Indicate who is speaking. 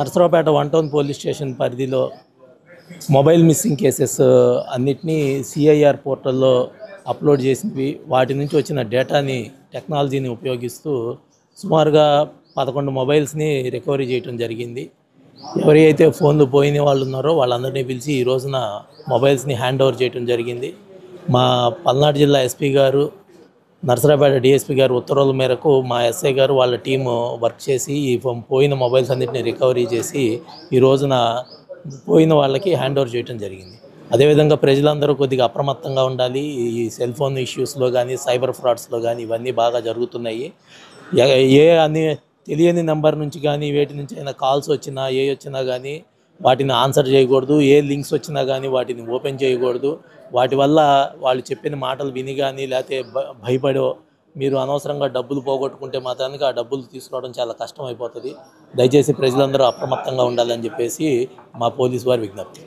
Speaker 1: Narasaraopet one town police station పరిధిలో mobile missing cases అన్నిటినీ CIR పోర్టల్లో అప్లోడ్ చేసినవి, వాటి నుంచి వచ్చిన డేటాని టెక్నాలజీని ఉపయోగిస్తూ సుమారుగా 11 మొబైల్స్ని రికవరీ చేయడం జరిగింది. ఎవరైతే ఫోన్లు పోయిన వాళ్ళు ఉన్నారో వాళ్ళందరినీ పిలిచి ఈ రోజున మొబైల్స్ని హ్యాండ్ ఓవర్ చేయడం జరిగింది. మా పల్నాడు జిల్లా ఎస్పీ గారు, నర్సరావుపేట డిఎస్పీ గారు ఉత్తర్వుల మేరకు మా ఎస్ఐ గారు వాళ్ళ టీము వర్క్ చేసి ఈ పోయిన మొబైల్స్ అన్నింటినీ రికవరీ చేసి ఈ రోజున పోయిన వాళ్ళకి హ్యాండ్ ఓవర్ చేయడం జరిగింది. అదేవిధంగా ప్రజలందరూ కొద్దిగా అప్రమత్తంగా ఉండాలి. ఈ సెల్ ఫోన్ ఇష్యూస్లో కానీ, సైబర్ ఫ్రాడ్స్లో కానీ ఇవన్నీ బాగా జరుగుతున్నాయి. అన్ని తెలియని నెంబర్ నుంచి కానీ వేటి నుంచి అయినా కాల్స్ వచ్చినా వచ్చినా కానీ వాటిని ఆన్సర్ చేయకూడదు. లింక్స్ వచ్చినా కానీ వాటిని ఓపెన్ చేయకూడదు. వాటి వల్ల వాళ్ళు చెప్పిన మాటలు విని కానీ లేకపోతే భయపడో మీరు అనవసరంగా డబ్బులు పోగొట్టుకుంటే మాత్రానికి ఆ డబ్బులు తీసుకోవడం చాలా కష్టం అయిపోతుంది. దయచేసి ప్రజలందరూ అప్రమత్తంగా ఉండాలని చెప్పేసి మా పోలీసు వారి విజ్ఞప్తి.